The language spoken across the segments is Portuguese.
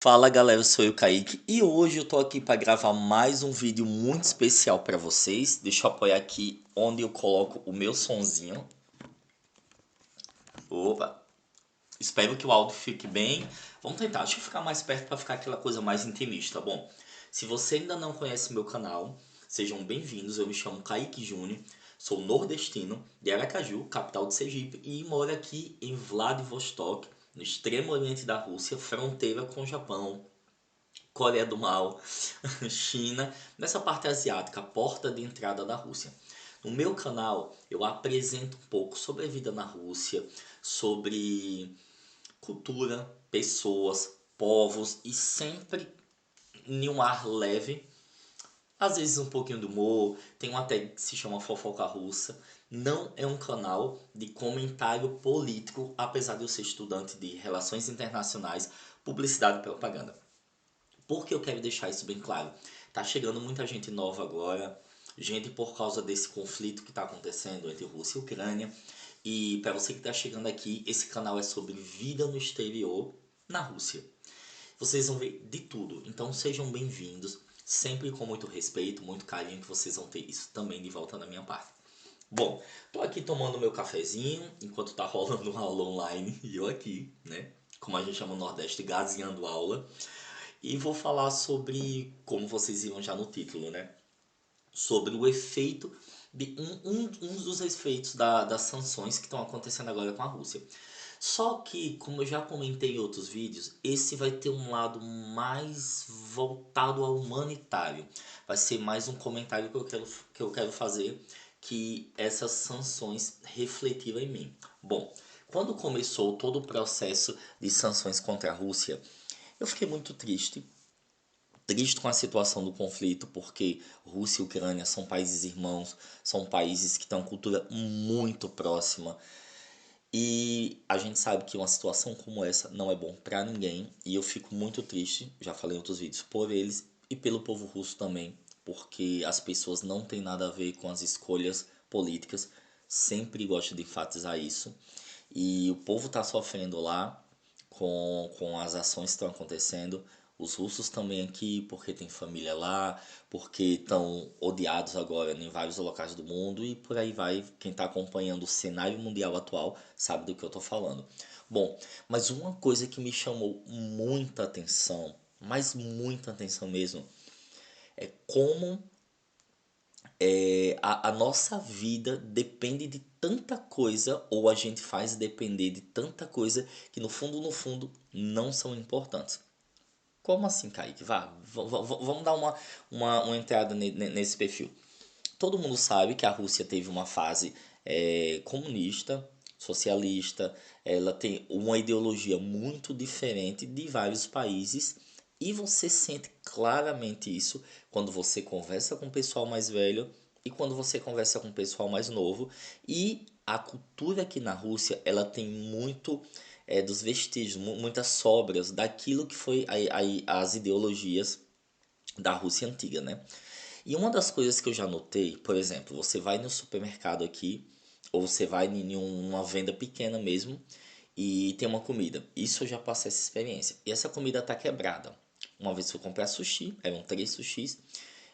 Fala galera, eu sou eu, Kaique, e hoje eu tô aqui para gravar mais um vídeo muito especial para vocês. Deixa eu apoiar aqui onde eu coloco o meu sonzinho. Opa, espero que o áudio fique bem. Vamos tentar, deixa eu ficar mais perto para ficar aquela coisa mais intimista. Bom, se você ainda não conhece meu canal, sejam bem-vindos. Eu me chamo Kaique Júnior, sou nordestino de Aracaju, capital de Sergipe, e moro aqui em Vladivostok, no extremo oriente da Rússia, fronteira com o Japão, Coreia do Mal, China, nessa parte asiática, a porta de entrada da Rússia. No meu canal eu apresento um pouco sobre a vida na Rússia, sobre cultura, pessoas, povos e sempre em um ar leve, às vezes um pouquinho de humor, tem um até que se chama Fofoca Russa. Não é um canal de comentário político, apesar de eu ser estudante de Relações Internacionais, Publicidade e Propaganda. Porque eu quero deixar isso bem claro. Tá chegando muita gente nova agora, gente por causa desse conflito que está acontecendo entre Rússia e Ucrânia. E para você que está chegando aqui, esse canal é sobre vida no exterior na Rússia. Vocês vão ver de tudo, então sejam bem-vindos, sempre com muito respeito, muito carinho, que vocês vão ter isso também de volta da minha parte. Bom, tô aqui tomando meu cafezinho enquanto tá rolando uma aula online e eu aqui, né? Como a gente chama no Nordeste, gazeando aula. E vou falar sobre, como vocês viram já no título, né? Sobre o efeito de um dos efeitos das sanções que estão acontecendo agora com a Rússia. Só que, como eu já comentei em outros vídeos, esse vai ter um lado mais voltado ao humanitário. Vai ser mais um comentário que eu quero fazer, que essas sanções refletiram em mim. Bom, quando começou todo o processo de sanções contra a Rússia, eu fiquei muito triste com a situação do conflito, porque Rússia e Ucrânia são países irmãos, são países que têm uma cultura muito próxima. E a gente sabe que uma situação como essa não é bom para ninguém. E eu fico muito triste, já falei em outros vídeos, por eles e pelo povo russo também, porque as pessoas não têm nada a ver com as escolhas políticas. Sempre gosto de enfatizar isso. E o povo está sofrendo lá com as ações que estão acontecendo. Os russos também aqui, porque tem família lá, porque estão odiados agora em vários locais do mundo e por aí vai. Quem está acompanhando o cenário mundial atual sabe do que eu estou falando. Bom, mas uma coisa que me chamou muita atenção, mas muita atenção mesmo, é como a nossa vida depende de tanta coisa, ou a gente faz depender de tanta coisa que no fundo, não são importantes. Como assim, Kaique? Vamos dar uma entrada nesse perfil. Todo mundo sabe que a Rússia teve uma fase comunista, socialista, ela tem uma ideologia muito diferente de vários países e você sente claramente isso quando você conversa com o pessoal mais velho e quando você conversa com o pessoal mais novo. E a cultura aqui na Rússia, ela tem muito dos vestígios, muitas sobras daquilo que foi as ideologias da Rússia antiga, né? E uma das coisas que eu já notei, por exemplo, você vai no supermercado aqui, ou você vai em uma venda pequena mesmo, e tem uma comida. Isso eu já passei essa experiência. E essa comida tá quebrada. Uma vez que eu comprei sushi, eram 3 sushis,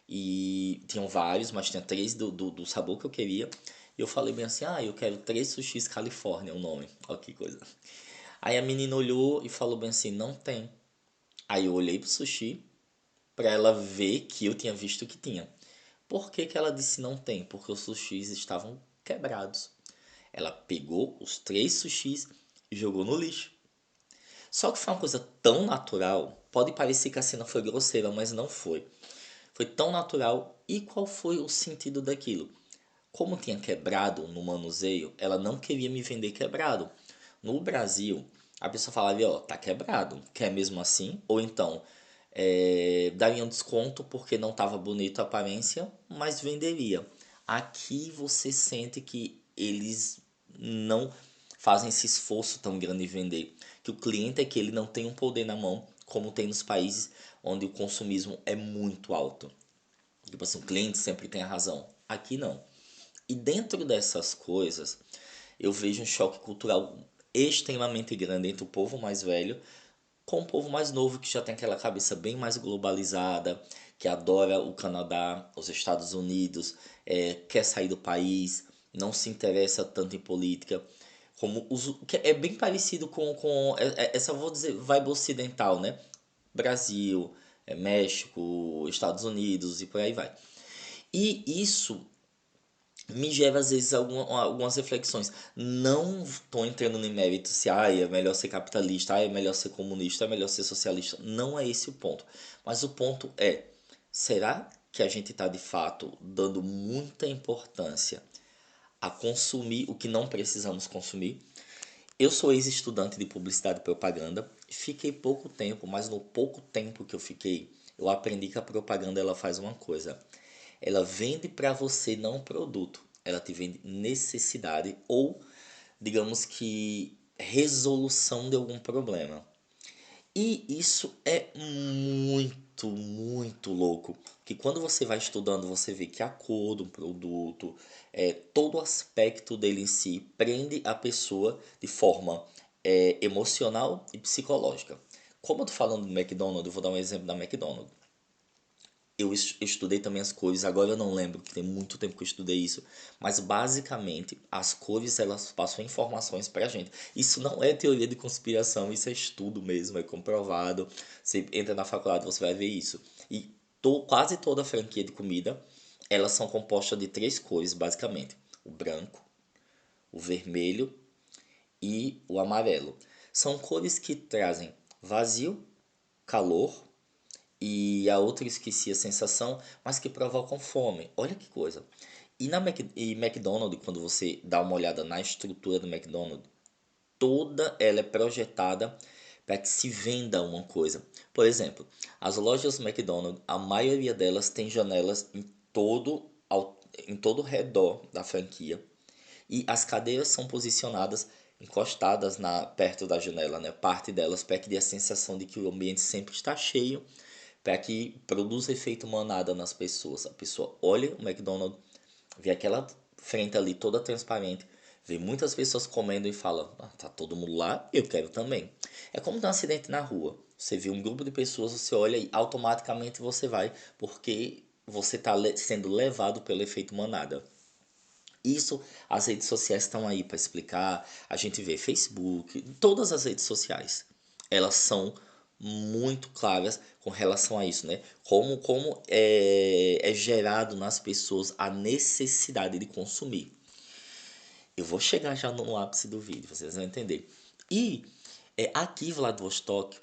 e tinham vários, mas tinha 3 do sabor que eu queria. E eu falei bem assim, eu quero 3 sushis Califórnia, o nome. Olha que coisa. Aí a menina olhou e falou bem assim, não tem. Aí eu olhei pro sushi, para ela ver que eu tinha visto que tinha. Por que que ela disse não tem? Porque os sushis estavam quebrados. Ela pegou os 3 sushis e jogou no lixo. Só que foi uma coisa tão natural. Pode parecer que a cena foi grosseira, mas não foi. Foi tão natural. E qual foi o sentido daquilo? Como tinha quebrado no manuseio, ela não queria me vender quebrado. No Brasil, a pessoa falava, ó, tá quebrado, quer mesmo assim? Ou então, daria um desconto porque não estava bonito a aparência, mas venderia. Aqui você sente que eles não fazem esse esforço tão grande em vender. Que o cliente é que ele não tem um poder na mão, como tem nos países onde o consumismo é muito alto. Tipo assim, o cliente sempre tem a razão. Aqui não. E dentro dessas coisas, eu vejo um choque cultural extremamente grande entre o povo mais velho com o povo mais novo que já tem aquela cabeça bem mais globalizada, que adora o Canadá, os Estados Unidos, quer sair do país, não se interessa tanto em política, como que é bem parecido com essa, vou dizer, vibe ocidental, né? Brasil, México, Estados Unidos e por aí vai. E isso me gera às vezes algumas reflexões. Não estou entrando em mérito se é melhor ser capitalista, é melhor ser comunista, é melhor ser socialista. Não é esse o ponto. Mas o ponto é, será que a gente está de fato dando muita importância a consumir o que não precisamos consumir? Eu sou ex-estudante de publicidade e propaganda, fiquei pouco tempo, mas no pouco tempo que eu fiquei, eu aprendi que a propaganda ela faz uma coisa. Ela vende para você não um produto, ela te vende necessidade ou, digamos que, resolução de algum problema. E isso é muito, muito louco. Que quando você vai estudando, você vê que a cor do produto, todo o aspecto dele em si, prende a pessoa de forma emocional e psicológica. Como eu tô falando do McDonald's, eu vou dar um exemplo da McDonald's. Eu estudei também as cores, agora eu não lembro, que tem muito tempo que eu estudei isso, mas basicamente as cores elas passam informações pra gente. Isso não é teoria de conspiração, isso é estudo mesmo, é comprovado. Você entra na faculdade, você vai ver isso. E quase toda a franquia de comida, elas são compostas de três cores, basicamente: o branco, o vermelho e o amarelo. São cores que trazem vazio, calor e a outra eu esqueci a sensação, mas que provocam fome. Olha que coisa. E McDonald's, quando você dá uma olhada na estrutura do McDonald's, toda ela é projetada para que se venda uma coisa. Por exemplo, as lojas McDonald's, a maioria delas tem janelas em todo o redor da franquia. E as cadeiras são posicionadas encostadas perto da janela, né? Parte delas para que dê a sensação de que o ambiente sempre está cheio, para que produza efeito manada nas pessoas. A pessoa olha o McDonald's, vê aquela frente ali toda transparente, vê muitas pessoas comendo e fala: ah, tá todo mundo lá, eu quero também. É como ter um acidente na rua. Você vê um grupo de pessoas, você olha e automaticamente você vai, porque você está sendo levado pelo efeito manada. Isso as redes sociais estão aí para explicar. A gente vê Facebook, todas as redes sociais. Elas são muito claras com relação a isso, né? Como é gerado nas pessoas a necessidade de consumir. Eu vou chegar já no ápice do vídeo, vocês vão entender. E aqui em Vladivostok,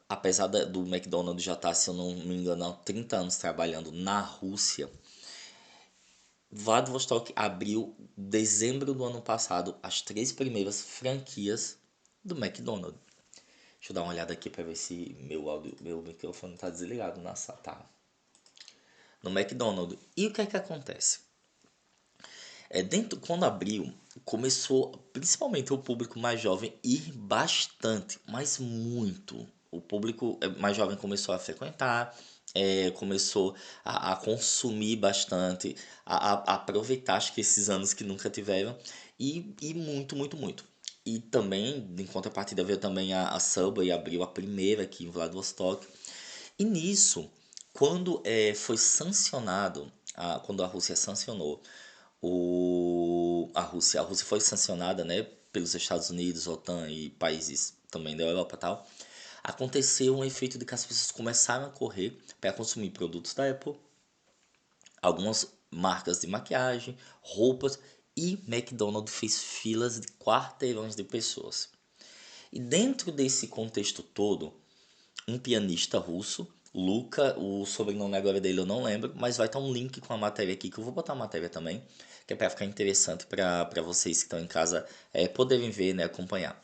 apesar do McDonald's já estar, se eu não me engano, há 30 anos trabalhando na Rússia, Vladivostok abriu em dezembro do ano passado as três primeiras franquias do McDonald's. Deixa eu dar uma olhada aqui para ver se meu microfone está desligado na sala. Tá. No McDonald's. E o que é que acontece? Quando abriu, começou principalmente o público mais jovem ir bastante, mas muito. O público mais jovem começou a frequentar, começou a consumir bastante, a aproveitar acho que esses anos que nunca tiveram e muito, muito, muito. E também, em contrapartida, veio também a Subway, abriu a primeira aqui em Vladivostok. E nisso, quando foi sancionado, quando a Rússia sancionou a Rússia foi sancionada, né, pelos Estados Unidos, OTAN e países também da Europa e tal, aconteceu um efeito de que as pessoas começaram a correr para consumir produtos da Apple, algumas marcas de maquiagem, roupas, e McDonald's fez filas de quarteirões de pessoas. E dentro desse contexto todo, um pianista russo, Luca, o sobrenome agora dele eu não lembro, mas vai estar um link com a matéria aqui, que eu vou botar a matéria também, que é para ficar interessante para vocês que estão em casa poderem ver, né, acompanhar.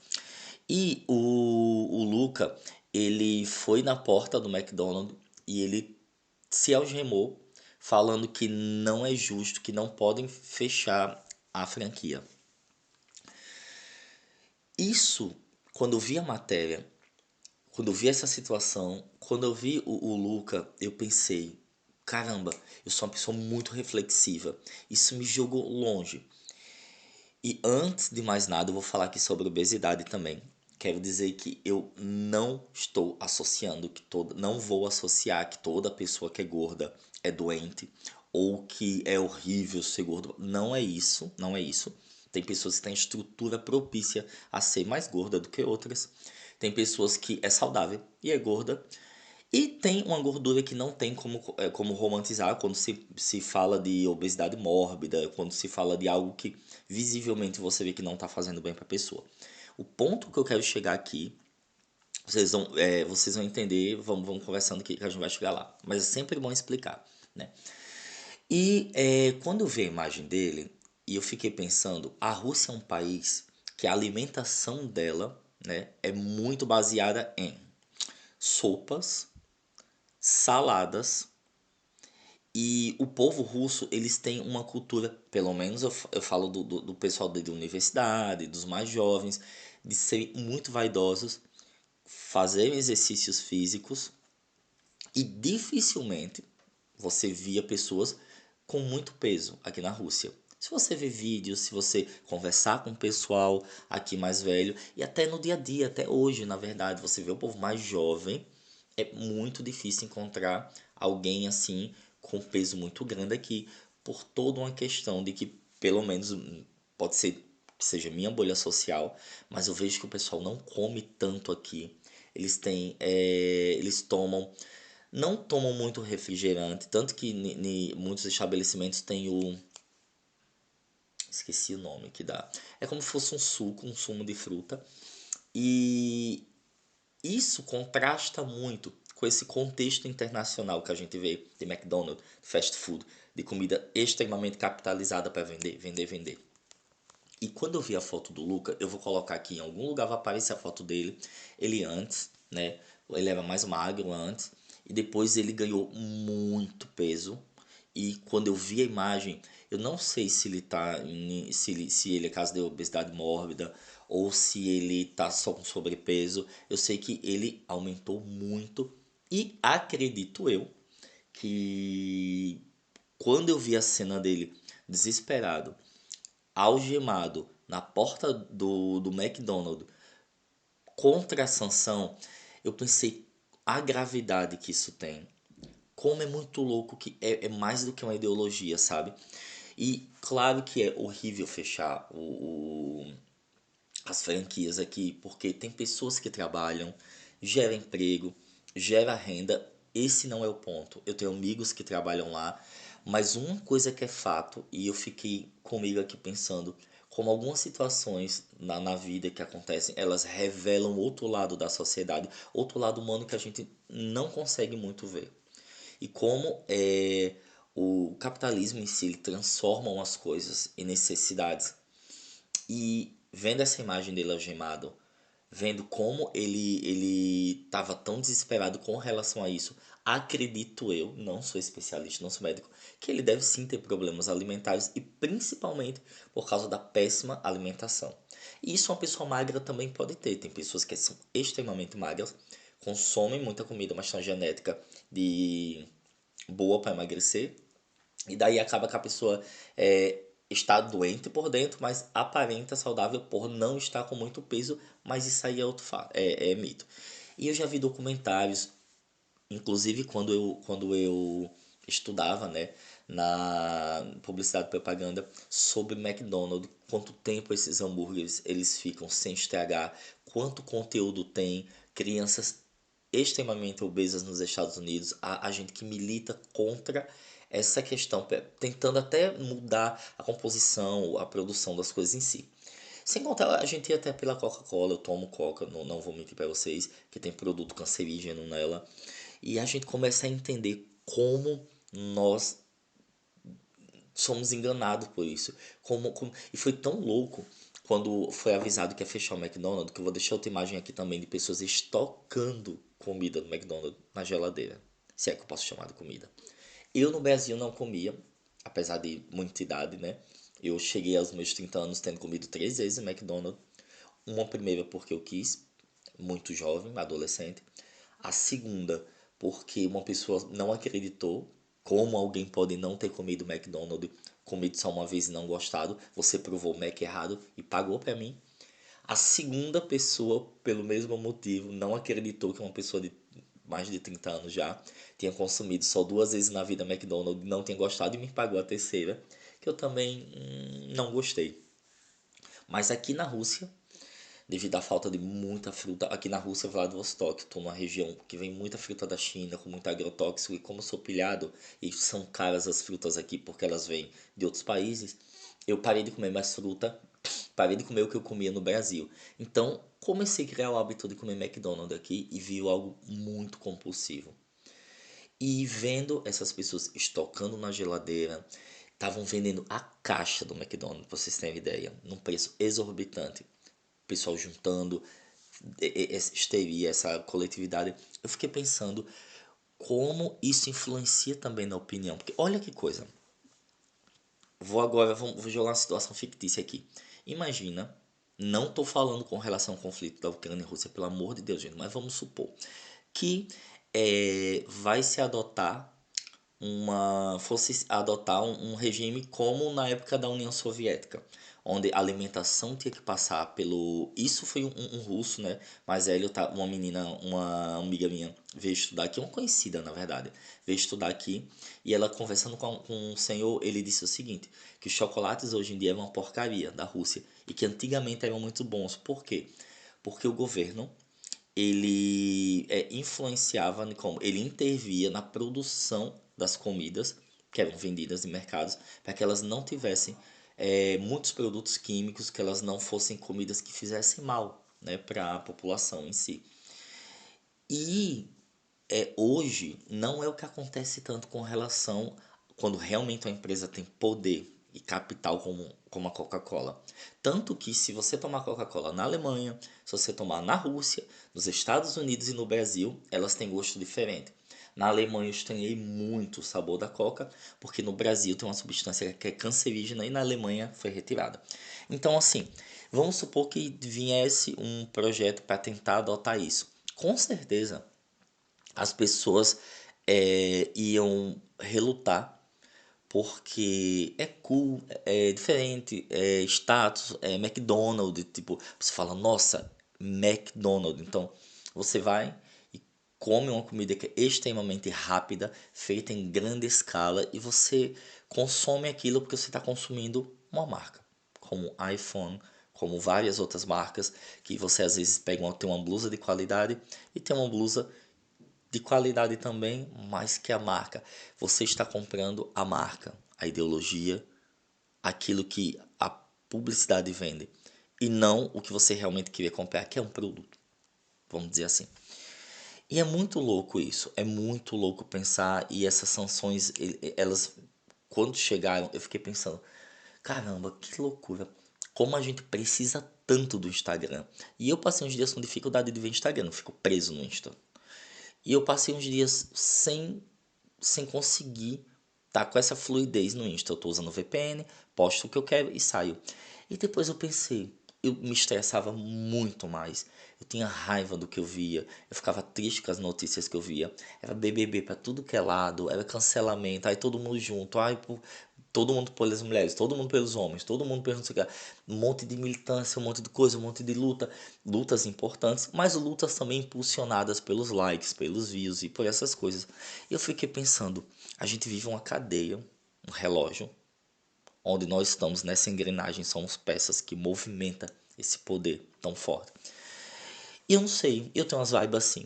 E o Luca, ele foi na porta do McDonald's e ele se algemou, falando que não é justo, que não podem fechar a franquia. Isso, quando eu vi a matéria, quando eu vi essa situação, quando eu vi o Luca, eu pensei: caramba, eu sou uma pessoa muito reflexiva. Isso me jogou longe. E antes de mais nada, eu vou falar aqui sobre obesidade também. quero dizer que eu não estou associando que toda, não vou associar que toda pessoa que é gorda é doente ou que é horrível ser gordo. Não é isso, não é isso. Tem pessoas que têm estrutura propícia a ser mais gorda do que outras. Tem pessoas que é saudável e é gorda. E tem uma gordura que não tem como romantizar quando se fala de obesidade mórbida, quando se fala de algo que visivelmente você vê que não está fazendo bem para a pessoa. O ponto que eu quero chegar aqui, vocês vão entender, vamos conversando que a gente vai chegar lá. Mas é sempre bom explicar, né? E quando eu vi a imagem dele, e eu fiquei pensando, a Rússia é um país que a alimentação dela, né, é muito baseada em sopas, saladas. E o povo russo, eles têm uma cultura, pelo menos eu falo do pessoal da universidade, dos mais jovens, de serem muito vaidosos, fazerem exercícios físicos e dificilmente você via pessoas com muito peso aqui na Rússia. Se você ver vídeos, se você conversar com o pessoal aqui mais velho, e até no dia a dia, até hoje, na verdade, você vê o povo mais jovem, é muito difícil encontrar alguém assim com peso muito grande aqui, por toda uma questão de que, pelo menos, pode ser que seja minha bolha social, mas eu vejo que o pessoal não come tanto aqui. Eles tomam, não tomam muito refrigerante, tanto que muitos estabelecimentos têm esqueci o nome que dá. É como se fosse um suco, um sumo de fruta. E isso contrasta muito com esse contexto internacional que a gente vê de McDonald's, fast food, de comida extremamente capitalizada para vender, vender, vender. E quando eu vi a foto do Luca, eu vou colocar aqui em algum lugar, vai aparecer a foto dele, ele antes, né? Ele era mais magro antes, e depois ele ganhou muito peso. E quando eu vi a imagem, eu não sei se ele tá se ele é caso de obesidade mórbida ou se ele tá só com sobrepeso. Eu sei que ele aumentou muito e acredito eu que quando eu vi a cena dele desesperado, algemado na porta do McDonald's contra a sanção, eu pensei a gravidade que isso tem. Como é muito louco que é mais do que uma ideologia, sabe? E claro que é horrível fechar as franquias aqui, porque tem pessoas que trabalham, gera emprego, gera renda. Esse não é o ponto. Eu tenho amigos que trabalham lá, mas uma coisa que é fato, e eu fiquei comigo aqui pensando, como algumas situações na vida que acontecem, elas revelam outro lado da sociedade, outro lado humano que a gente não consegue muito ver. E como o capitalismo em si ele transforma as coisas em necessidades. E vendo essa imagem dele algemado, vendo como ele estava tão desesperado com relação a isso, acredito eu, não sou especialista, não sou médico, que ele deve sim ter problemas alimentares e principalmente por causa da péssima alimentação. E isso uma pessoa magra também pode ter. Tem pessoas que são extremamente magras, consomem muita comida, mas têm genética de boa para emagrecer. E daí acaba que a pessoa está doente por dentro, mas aparenta saudável por não estar com muito peso, mas isso aí é outro fato, é mito. E eu já vi documentários, inclusive quando eu estudava, né, na publicidade e propaganda, sobre McDonald's, quanto tempo esses hambúrgueres eles ficam sem estragar, quanto conteúdo tem, crianças extremamente obesas nos Estados Unidos, a gente que milita contra essa questão, tentando até mudar a composição, a produção das coisas em si. Sem contar, a gente ia até pela Coca-Cola, eu tomo Coca, não vou mentir para vocês, que tem produto cancerígeno nela. E a gente começa a entender como nós somos enganados por isso. E foi tão louco quando foi avisado que ia fechar o McDonald's, que eu vou deixar outra imagem aqui também de pessoas estocando comida do McDonald's na geladeira. Se é que eu posso chamar de comida. Eu no Brasil não comia, apesar de muita idade, né? Eu cheguei aos meus 30 anos tendo comido 3 vezes o McDonald's. Uma primeira porque eu quis, muito jovem, adolescente. A segunda porque uma pessoa não acreditou. Como alguém pode não ter comido McDonald's, comido só uma vez e não gostado? Você provou o Mac errado e pagou pra mim. A segunda pessoa, pelo mesmo motivo, não acreditou que uma pessoa de mais de 30 anos já tinha consumido só 2 vezes na vida McDonald's, não tinha gostado e me pagou a terceira, que eu também não gostei. Mas aqui na Rússia, devido à falta de muita fruta, aqui na Rússia, Vladivostok, estou numa região que vem muita fruta da China, com muito agrotóxico, e como eu sou pilhado, e são caras as frutas aqui porque elas vêm de outros países, eu parei de comer mais fruta, parei de comer o que eu comia no Brasil. Então, comecei a criar o hábito de comer McDonald's aqui e vi algo muito compulsivo. E vendo essas pessoas estocando na geladeira, estavam vendendo a caixa do McDonald's, pra vocês terem ideia, num preço exorbitante. O pessoal juntando, essa histeria, essa coletividade. Eu fiquei pensando como isso influencia também na opinião. Porque olha que coisa. Vou jogar uma situação fictícia aqui. Imagina, não estou falando com relação ao conflito da Ucrânia e Rússia, pelo amor de Deus, gente, mas vamos supor que vai se adotar fosse adotar um regime como na época da União Soviética, onde a alimentação tinha que passar pelo. Isso foi um russo, né? Mas ele tá uma menina, uma amiga minha veio estudar aqui, uma conhecida na verdade, veio estudar aqui e ela conversando com um senhor, ele disse o seguinte, que os chocolates hoje em dia é uma porcaria da Rússia e que antigamente eram muito bons. Por quê? Porque o governo ele influenciava como ele intervia na produção das comidas que eram vendidas em mercados para que elas não tivessem muitos produtos químicos, que elas não fossem comidas que fizessem mal, né, para a população em si. E hoje não é o que acontece tanto com relação quando realmente a empresa tem poder e capital como a Coca-Cola. Tanto que se você tomar Coca-Cola na Alemanha, se você tomar na Rússia, nos Estados Unidos e no Brasil, elas têm gosto diferente. Na Alemanha eu estranhei muito o sabor da Coca, porque no Brasil tem uma substância que é cancerígena e na Alemanha foi retirada. Então assim, vamos supor que viesse um projeto para tentar adotar isso. Com certeza as pessoas iam relutar porque é cool, é diferente, é status, é McDonald's, tipo, você fala, nossa, McDonald's. Então, você vai e come uma comida que é extremamente rápida, feita em grande escala, e você consome aquilo porque você está consumindo uma marca, como iPhone, como várias outras marcas, que você às vezes tem uma blusa de qualidade e tem uma blusa de qualidade também, mais que a marca. Você está comprando a marca, a ideologia, aquilo que a publicidade vende, e não o que você realmente queria comprar, que é um produto, vamos dizer assim. E é muito louco isso, é muito louco pensar, e essas sanções, elas, quando chegaram, eu fiquei pensando, caramba, que loucura, como a gente precisa tanto do Instagram. E eu passei uns dias com dificuldade de ver Instagram, eu fico preso no Insta. E eu passei uns dias sem conseguir tá com essa fluidez no Insta. Eu tô usando VPN, posto o que eu quero e saio. E depois eu pensei, eu me estressava muito mais. Eu tinha raiva do que eu via. Eu ficava triste com as notícias que eu via. Era BBB pra tudo que é lado, era cancelamento, aí todo mundo junto, todo mundo pelas mulheres, todo mundo pelos homens, todo mundo pelos não sei o que, um monte de militância, um monte de coisa, um monte de lutas importantes, mas lutas também impulsionadas pelos likes, pelos views e por essas coisas. E eu fiquei pensando, a gente vive uma cadeia, um relógio, onde nós estamos nessa engrenagem, somos peças que movimenta esse poder tão forte. E eu não sei, eu tenho umas vibes assim.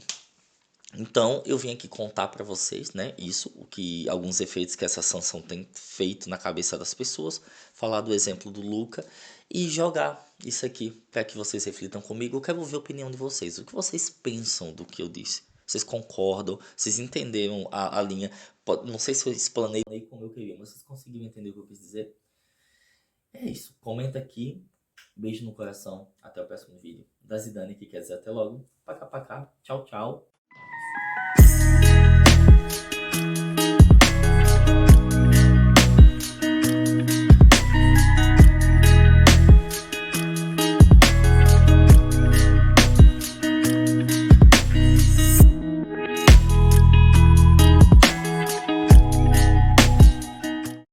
Então, eu vim aqui contar para vocês, né, isso, o que alguns efeitos que essa sanção tem feito na cabeça das pessoas, falar do exemplo do Luca e jogar isso aqui para que vocês reflitam comigo. Eu quero ver a opinião de vocês. O que vocês pensam do que eu disse? Vocês concordam? Vocês entenderam a linha? Não sei se eu explanei como eu queria, mas vocês conseguiram entender o que eu quis dizer? É isso. Comenta aqui. Beijo no coração. Até o próximo vídeo. Da Zidane, que quer dizer até logo. Pacá, pacá. Tchau, tchau.